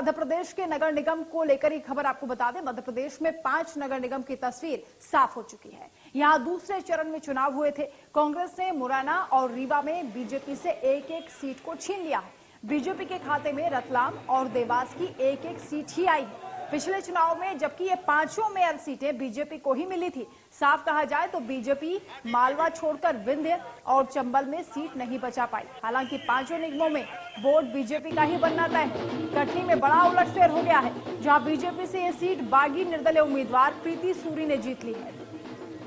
मध्य प्रदेश के नगर निगम को लेकर ही खबर आपको बता दें। मध्य प्रदेश में 5 नगर निगम की तस्वीर साफ हो चुकी है। यहां दूसरे चरण में चुनाव हुए थे। कांग्रेस ने मुरैना और रीवा में बीजेपी से एक एक सीट को छीन लिया है। बीजेपी के खाते में रतलाम और देवास की एक एक सीट ही आई है पिछले चुनाव में, जबकि ये पांचों मेयर सीटें बीजेपी को ही मिली थी। साफ कहा जाए तो बीजेपी मालवा छोड़कर विंध्य और चंबल में सीट नहीं बचा पाई। हालांकि पांचों निगमों में बोर्ड बीजेपी का ही बनना तय है। कटनी में बड़ा उलटफेर हो गया है, जहां बीजेपी से ये सीट बागी निर्दलीय उम्मीदवार प्रीति सूरी ने जीत ली है।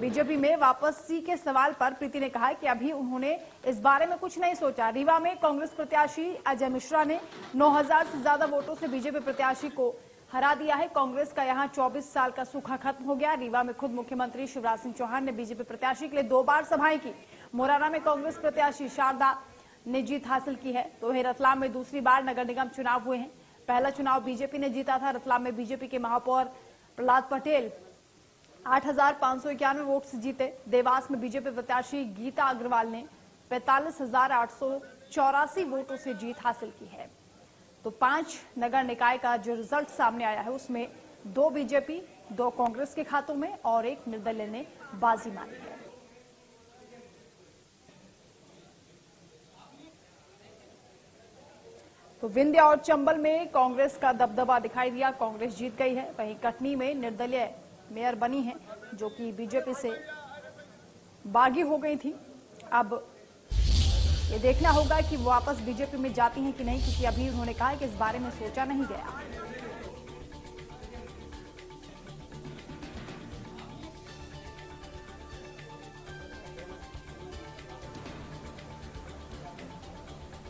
बीजेपी में वापसी के सवाल पर प्रीति ने कहा कि अभी उन्होंने इस बारे में कुछ नहीं सोचा। रीवा में कांग्रेस प्रत्याशी अजय मिश्रा ने 9,000 से ज्यादा वोटों से बीजेपी प्रत्याशी को हरा दिया है। कांग्रेस का यहां 24 साल का सूखा खत्म हो गया। रीवा में खुद मुख्यमंत्री शिवराज सिंह चौहान ने बीजेपी प्रत्याशी के लिए 2 बार सभाएं की। मुरैना में कांग्रेस प्रत्याशी शारदा ने जीत हासिल की है। तो वहीं रतलाम में दूसरी बार नगर निगम चुनाव हुए हैं। पहला चुनाव बीजेपी ने जीता था। रतलाम में बीजेपी के महापौर प्रहलाद पटेल 8,591 वोट से जीते। देवास में बीजेपी प्रत्याशी गीता अग्रवाल ने 45,884 वोटों से जीत हासिल की है। तो 5 नगर निकाय का जो रिजल्ट सामने आया है उसमें 2 बीजेपी, 2 कांग्रेस के खातों में और 1 निर्दलीय ने बाजी मारी है। तो विंध्य और चंबल में कांग्रेस का दबदबा दिखाई दिया, कांग्रेस जीत गई है। वहीं कटनी में निर्दलीय मेयर बनी है, जो कि बीजेपी से बागी हो गई थी। अब ये देखना होगा कि वो वापस बीजेपी में जाती हैं कि नहीं, क्योंकि अभी उन्होंने कहा है कि इस बारे में सोचा नहीं गया।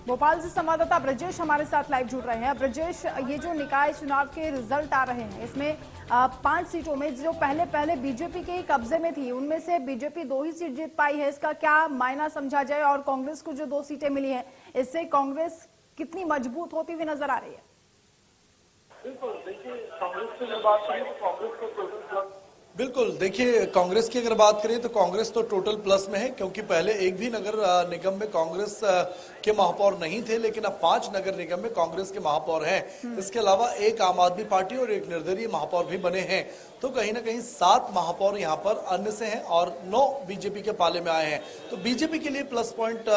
भोपाल से संवाददाता ब्रजेश हमारे साथ लाइव जुड़ रहे हैं। ब्रजेश, ये जो निकाय चुनाव के रिजल्ट आ रहे हैं, इसमें 5 सीटों में जो पहले बीजेपी के ही कब्जे में थी, उनमें से बीजेपी 2 ही सीट जीत पाई है। इसका क्या मायना समझा जाए? और कांग्रेस को जो 2 सीटें मिली हैं, इससे कांग्रेस कितनी मजबूत होती हुई नजर आ रही है? बिल्कुल, देखिए कांग्रेस की अगर बात करें तो कांग्रेस को टोटल बिल्कुल, देखिए कांग्रेस की अगर बात करें तो कांग्रेस तो टोटल प्लस में है, क्योंकि पहले एक भी नगर निगम में कांग्रेस के महापौर नहीं थे, लेकिन अब 5 नगर निगम में कांग्रेस के महापौर हैं। इसके अलावा 1 आम आदमी पार्टी और 1 निर्दलीय महापौर भी बने हैं। तो कहीं ना कहीं 7 महापौर यहाँ पर अन्य से हैं और 9 बीजेपी के पाले में आए हैं। तो बीजेपी के लिए प्लस पॉइंट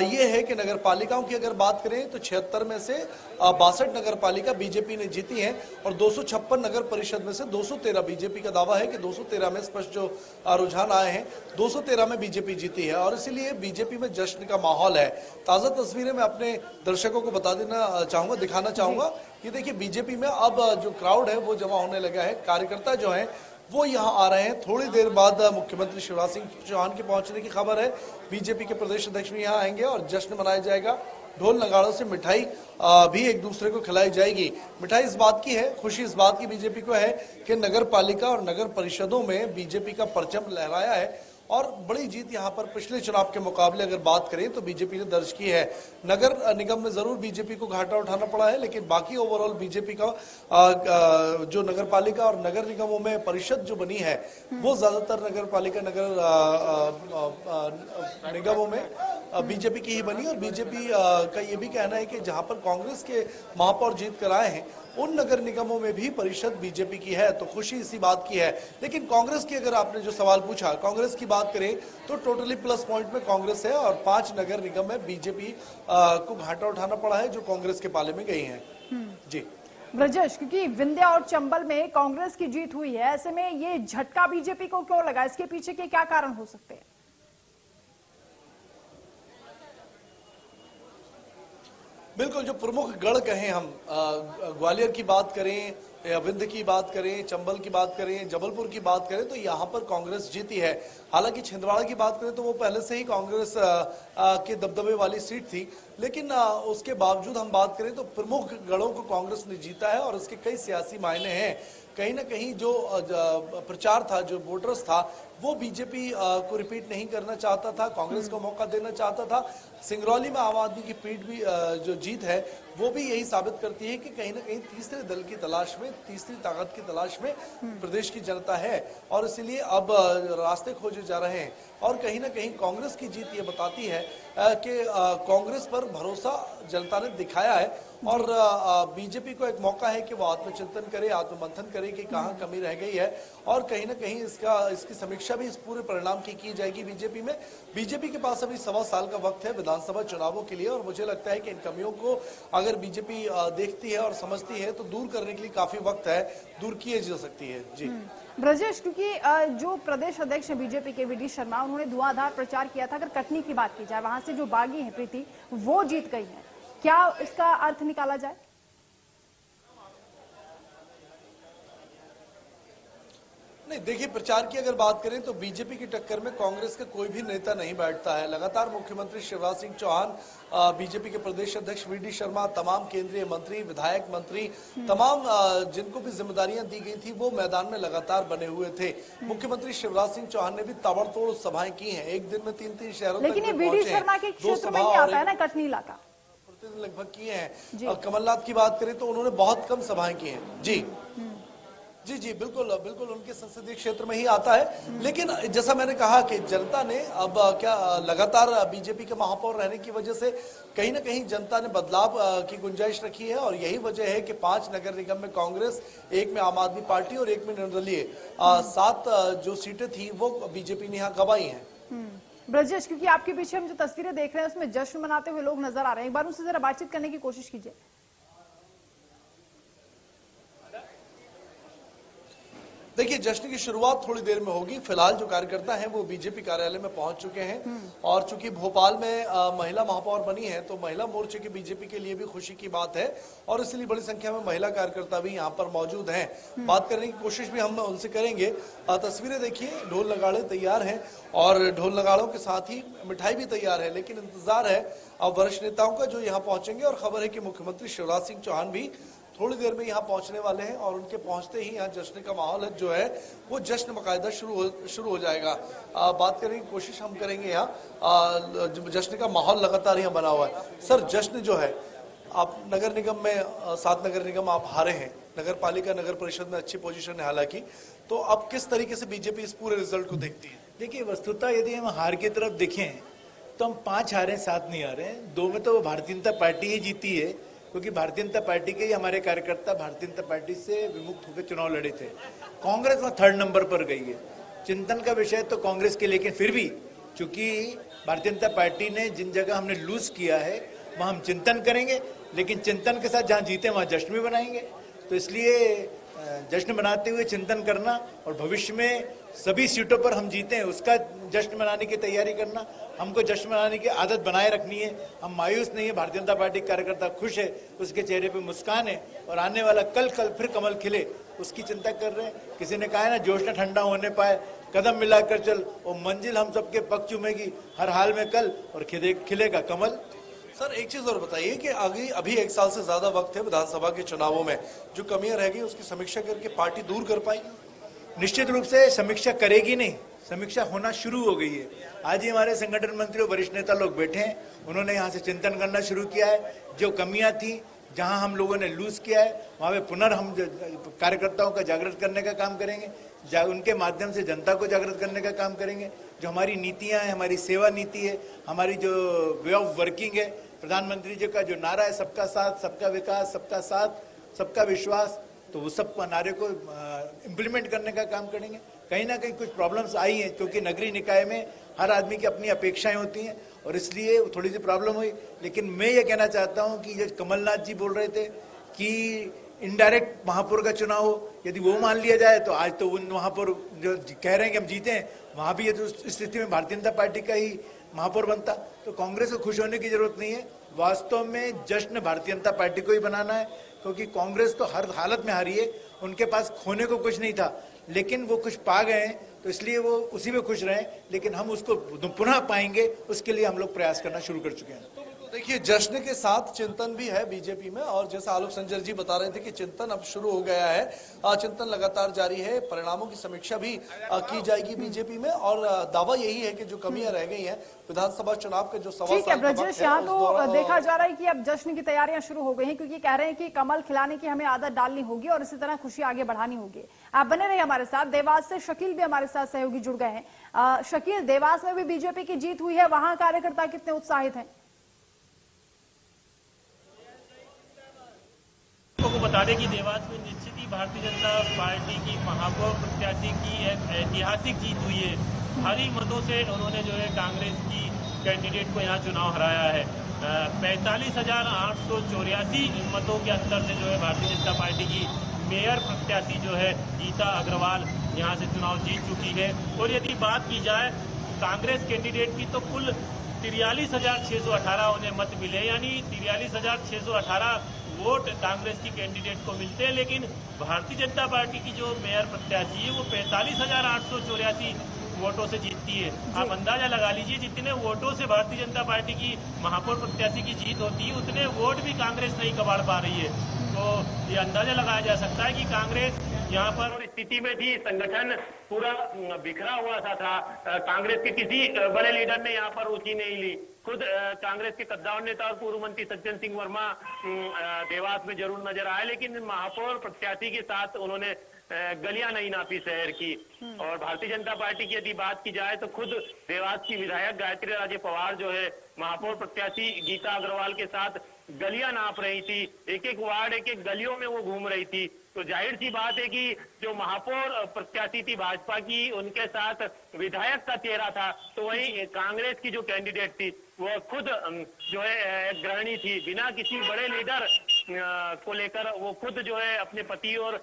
ये है कि नगर पालिकाओं की अगर बात करें तो 76 में से 62 नगर पालिका बीजेपी ने जीती है और 256 नगर परिषद में से 213 बीजेपी का दावा है कि 213 में स्पष्ट जो रुझान आए हैं 213 में बीजेपी जीती है और इसीलिए बीजेपी में जश्न का माहौल है। ताजा तस्वीरें मैं अपने दर्शकों को बता देना चाहूंगा, दिखाना चाहूंगा। ये देखिए बीजेपी में अब जो क्राउड है वो जमा होने लगा है। कार्यकर्ता जो हैं वो यहाँ आ रहे हैं। थोड़ी देर बाद मुख्यमंत्री शिवराज सिंह चौहान के पहुंचने की खबर है। बीजेपी के प्रदेश अध्यक्ष भी यहाँ आएंगे और जश्न मनाया जाएगा। ढोल नगाड़ों से मिठाई भी एक दूसरे को खिलाई जाएगी। मिठाई इस बात की है, खुशी इस बात की बीजेपी को है कि नगर पालिका और नगर परिषदों में बीजेपी का परचम लहराया है और बड़ी जीत यहाँ पर पिछले चुनाव के मुकाबले अगर बात करें तो बीजेपी ने दर्ज की है। नगर निगम में जरूर बीजेपी को घाटा उठाना पड़ा है, लेकिन बाकी ओवरऑल बीजेपी का जो नगर पालिका और नगर निगमों में परिषद जो बनी है वो ज्यादातर नगर पालिका नगर निगमों में बीजेपी की ही बनी। और बीजेपी का ये भी कहना है कि जहां पर कांग्रेस के महापौर जीत कर आए हैं उन नगर निगमों में भी परिषद बीजेपी की है। तो खुशी इसी बात की है। लेकिन कांग्रेस की अगर आपने जो सवाल पूछा, कांग्रेस की बात करें तो टोटली प्लस पॉइंट में कांग्रेस है और 5 नगर निगम में बीजेपी को घाटा उठाना पड़ा है जो कांग्रेस के पाले में गई हैं। जी ब्रजेश, क्योंकि विंध्या और चंबल में कांग्रेस की जीत हुई है, ऐसे में ये झटका बीजेपी को क्यों लगा? इसके पीछे के क्या कारण हो सकते हैं? बिल्कुल, जो प्रमुख गढ़ कहें हम, ग्वालियर की बात करें या विंध्य की बात करें, चंबल की बात करें, जबलपुर की बात करें, तो यहाँ पर कांग्रेस जीती है। हालांकि छिंदवाड़ा की बात करें तो वो पहले से ही कांग्रेस के दबदबे वाली सीट थी, लेकिन उसके बावजूद हम बात करें तो प्रमुख गढ़ों को कांग्रेस ने जीता है और इसके कई सियासी मायने हैं। कहीं ना कहीं जो प्रचार था, जो वोटर्स था, वो बीजेपी को रिपीट नहीं करना चाहता था, कांग्रेस को मौका देना चाहता था। सिंगरौली में आम आदमी की पीठ भी जो जीत है वो भी यही साबित करती है कि कहीं ना कहीं तीसरे दल की तलाश में, तीसरी ताकत की तलाश में प्रदेश की जनता है और इसीलिए अब रास्ते खोजे जा रहे हैं। और कहीं ना कहीं कांग्रेस की जीत ये बताती है कि कांग्रेस पर भरोसा जनता ने दिखाया है और बीजेपी को एक मौका है कि वो आत्मचिंतन करे, आत्ममंथन करे कि कहाँ कमी रह गई है, और कहीं ना कहीं इसकी समीक्षा भी इस पूरे परिणाम की जाएगी बीजेपी में। बीजेपी के पास अभी 1.25 साल का वक्त है विधानसभा चुनावों के लिए, और मुझे लगता है कि इन कमियों को अगर बीजेपी देखती है और समझती है तो दूर करने के लिए काफी वक्त है, दूर किए जा सकती है। जी ब्रजेश, क्योंकि जो प्रदेश अध्यक्ष हैं बीजेपी के वी.डी. शर्मा, उन्होंने धुआंधार प्रचार किया था। अगर कटनी की बात की जाए, वहां से जो बागी है प्रीति, वो जीत गई है, क्या इसका अर्थ निकाला जाए? नहीं, देखिए, प्रचार की अगर बात करें तो बीजेपी की टक्कर में कांग्रेस का कोई भी नेता नहीं बैठता है। लगातार मुख्यमंत्री शिवराज सिंह चौहान, बीजेपी के प्रदेश अध्यक्ष वी.डी. शर्मा, तमाम केंद्रीय मंत्री, विधायक मंत्री, तमाम जिनको भी जिम्मेदारियां दी गई थी, वो मैदान में लगातार बने हुए थे। मुख्यमंत्री शिवराज सिंह चौहान ने भी ताबड़तोड़ सभाएं की हैं, एक दिन में 3-3 शहरों लेकिन ये वी.डी. शर्मा के क्षेत्र में ही आता है ना, कटनी इलाका लगभग किए हैं। कमलनाथ की बात करें तो उन्होंने बहुत कम सभाएं की हैं। जी जी जी, बिल्कुल बिल्कुल, उनके संसदीय क्षेत्र में ही आता है। लेकिन जैसा मैंने कहा कि जनता ने अब क्या लगातार बीजेपी के महापौर रहने की वजह से कहीं ना कहीं जनता ने बदलाव की गुंजाइश रखी है, और यही वजह है कि 5 नगर निगम में कांग्रेस, 1 में आम आदमी पार्टी और 1 में निर्दलीय, 7 जो सीटें थी वो बीजेपी ने यहाँ गंवाई हैं। ब्रजेश, क्योंकि आपके पीछे हम जो तस्वीरें देख रहे हैं उसमें जश्न मनाते हुए लोग नजर आ रहे हैं, एक बार उनसे जरा बातचीत करने की कोशिश कीजिए। देखिए, जश्न की शुरुआत थोड़ी देर में होगी। फिलहाल जो कार्यकर्ता हैं वो बीजेपी कार्यालय में पहुंच चुके हैं, और चूंकि भोपाल में महिला महापौर बनी है तो महिला मोर्चे की बीजेपी के लिए भी खुशी की बात है, और इसलिए बड़ी संख्या में महिला कार्यकर्ता भी यहां पर मौजूद हैं। बात करने की कोशिश भी हम उनसे करेंगे। तस्वीरें देखिए, ढोल नगाड़े तैयार हैं, और ढोल नगाड़ों के साथ ही मिठाई भी तैयार है, लेकिन इंतजार है अब वरिष्ठ नेताओं का जो यहाँ पहुंचेंगे, और खबर है कि मुख्यमंत्री शिवराज सिंह चौहान भी थोड़ी देर में यहाँ पहुंचने वाले हैं, और उनके पहुंचते ही यहाँ जश्न का माहौल है जो है वो जश्न बाकायदा शुरू हो जाएगा। बात करने की कोशिश हम करेंगे। यहाँ जश्न का माहौल लगातार यहाँ बना हुआ है। सर, जश्न जो है, आप नगर निगम में 7 नगर निगम आप हारे हैं, नगर पालिका नगर परिषद में अच्छी पोजीशन है हालांकि, तो अब किस तरीके से बीजेपी इस पूरे रिजल्ट को देखती है? देखिए, वस्तुतः यदि हम हार की तरफ देखें तो हम 5 हारे, 7 नहीं हारे। 2 में तो भारतीय जनता पार्टी ही जीती है, क्योंकि भारतीय जनता पार्टी के ही हमारे कार्यकर्ता भारतीय जनता पार्टी से विमुक्त होकर चुनाव लड़े थे। कांग्रेस वहाँ 3rd नंबर पर गई है। चिंतन का विषय तो कांग्रेस के, लेकिन फिर भी चूंकि भारतीय जनता पार्टी ने जिन जगह हमने लूज किया है वहाँ हम चिंतन करेंगे, लेकिन चिंतन के साथ जहाँ जीते वहाँ जश्न भी बनाएंगे। तो इसलिए जश्न मनाते हुए चिंतन करना, और भविष्य में सभी सीटों पर हम जीते हैं उसका जश्न मनाने की तैयारी करना। हमको जश्न मनाने की आदत बनाए रखनी है। हम मायूस नहीं है, भारतीय जनता पार्टी कार्यकर्ता खुश है, उसके चेहरे पे मुस्कान है, और आने वाला कल फिर कमल खिले उसकी चिंता कर रहे हैं। किसी ने कहा है ना, जोश न ठंडा होने पाए, कदम मिलाकर चल, और मंजिल हम सबके पग चूमेगी हर हाल में कल, और खिलेगा कमल। सर, एक चीज और बताइए कि अभी 1 साल से ज्यादा वक्त है विधानसभा के चुनावों में, जो कमियां रह गई उसकी समीक्षा करके पार्टी दूर कर पाएगी? निश्चित रूप से समीक्षा करेगी नहीं, समीक्षा होना शुरू हो गई है। आज ही हमारे संगठन मंत्री और वरिष्ठ नेता लोग बैठे हैं, उन्होंने यहाँ से चिंतन करना शुरू किया है। जो कमियां थी, जहां हम लोगों ने लूज किया है, वहां पे पुनर् हम कार्यकर्ताओं का जागृत करने का काम करेंगे, उनके माध्यम से जनता को जागृत करने का काम करेंगे। जो हमारी नीतियां हैं, हमारी सेवा नीति है, हमारी जो वे ऑफ वर्किंग है, प्रधानमंत्री जी का जो नारा है, सबका साथ, सबका विकास, सबका साथ, सबका विश्वास, तो वो सब नारे को इम्प्लीमेंट करने का काम करेंगे। कहीं ना कहीं कुछ प्रॉब्लम्स आई हैं, क्योंकि नगरीय निकाय में हर आदमी की अपनी अपेक्षाएं होती हैं, और इसलिए थोड़ी सी प्रॉब्लम हुई। लेकिन मैं ये कहना चाहता हूं कि जो कमलनाथ जी बोल रहे थे कि इनडायरेक्ट महापौर का चुनाव हो, यदि वो मान लिया जाए तो आज तो उन महापौर जो कह रहे हैं कि हम जीते हैं, वहां भी ये तो स्थिति में भारतीय जनता पार्टी का ही महापौर बनता। तो कांग्रेस को खुश होने की जरूरत नहीं है। वास्तव में जश्न भारतीय जनता पार्टी को ही बनाना है, क्योंकि कांग्रेस तो हर हालत में हारी है, उनके पास खोने को कुछ नहीं था, लेकिन वो कुछ पा गए हैं, तो इसलिए वो उसी में खुश रहे। लेकिन हम उसको पुनः पाएंगे, उसके लिए हम लोग प्रयास करना शुरू कर चुके हैं। देखिए, जश्न के साथ चिंतन भी है बीजेपी में, और जैसा आलोक संजर जी बता रहे थे कि चिंतन अब शुरू हो गया है। चिंतन लगातार जारी है, परिणामों की समीक्षा भी की जाएगी बीजेपी में, और दावा यही है कि जो कमियां रह गई हैं विधानसभा चुनाव के जो 1.25 साल ठीक है ब्रजेश, यहाँ तो देखा जा रहा है कि अब जश्न की तैयारियां शुरू हो गई हैं, क्योंकि कह रहे हैं कि कमल खिलाने की हमें आदत डालनी होगी और इसी तरह खुशी आगे बढ़ानी होगी। आप बने रहिए हमारे साथ। देवास से शकील भी हमारे साथ सहयोगी जुड़ गए हैं। शकील, देवास में भी बीजेपी की जीत हुई है, वहां कार्यकर्ता कितने उत्साहित हैं? बता दें कि देवास में निश्चित ही भारतीय जनता पार्टी की महापौर प्रत्याशी की एक ऐतिहासिक जीत हुई है। भारी मतों से उन्होंने जो है कांग्रेस की कैंडिडेट को यहाँ चुनाव हराया है। 45,884 मतों के अंतर से जो है भारतीय जनता पार्टी की मेयर प्रत्याशी जो है गीता अग्रवाल यहाँ से चुनाव जीत चुकी है। और यदि बात की जाए कांग्रेस कैंडिडेट की तो कुल 43,618 उन्हें मत मिले, यानी 43,618 वोट कांग्रेस की कैंडिडेट को मिलते हैं। लेकिन भारतीय जनता पार्टी की जो मेयर प्रत्याशी है वो 45,884 वोटों से जीतती है। आप अंदाजा लगा लीजिए जितने वोटों से भारतीय जनता पार्टी की महापौर प्रत्याशी की जीत होती है उतने वोट भी कांग्रेस नहीं कबाड़ पा रही है। तो ये अंदाजा लगाया जा सकता है कि कांग्रेस यहाँ पर स्थिति में थी, संगठन पूरा बिखरा हुआ सा था। कांग्रेस के किसी बड़े लीडर ने यहाँ पर रुचि नहीं ली। खुद कांग्रेस के कद्दावर नेता और पूर्व मंत्री सज्जन सिंह वर्मा देवास में जरूर नजर आए, लेकिन महापौर प्रत्याशी के साथ उन्होंने गलियां नहीं नापी शहर की। और भारतीय जनता पार्टी की यदि बात की जाए तो खुद देवास की विधायक गायत्री राजे पवार जो है महापौर प्रत्याशी गीता अग्रवाल के साथ गलियां नाप रही थी। एक एक वार्ड, एक एक गलियों में वो घूम रही थी। तो जाहिर सी बात है कि जो महापौर प्रत्याशी थी भाजपा की, उनके साथ विधायक का चेहरा था। तो वहीं कांग्रेस की जो कैंडिडेट थी वो खुद जो है गृहिणी थी, बिना किसी बड़े लीडर को लेकर वो खुद जो है अपने पति और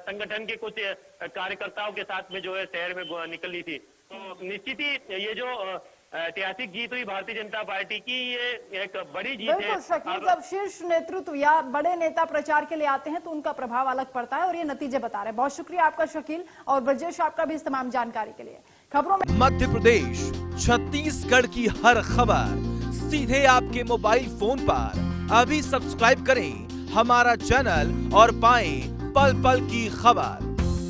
संगठन के कुछ कार्यकर्ताओं के साथ में जो है शहर में निकली थी। तो निश्चित ही ये जो ऐतिहासिक जीत हुई भारतीय जनता पार्टी की, ये एक बड़ी जीत है। बिल्कुल शकील, जब शीर्ष नेतृत्व या बड़े नेता प्रचार के लिए आते हैं तो उनका प्रभाव अलग पड़ता है और ये नतीजे बता रहे हैं। बहुत शुक्रिया आपका शकील, और ब्रजेश आपका भी इस तमाम जानकारी के लिए। खबरों में मध्य प्रदेश, छत्तीसगढ़ की हर खबर सीधे आपके मोबाइल फोन पर। अभी सब्सक्राइब करें हमारा चैनल और पाएं पल पल की खबर।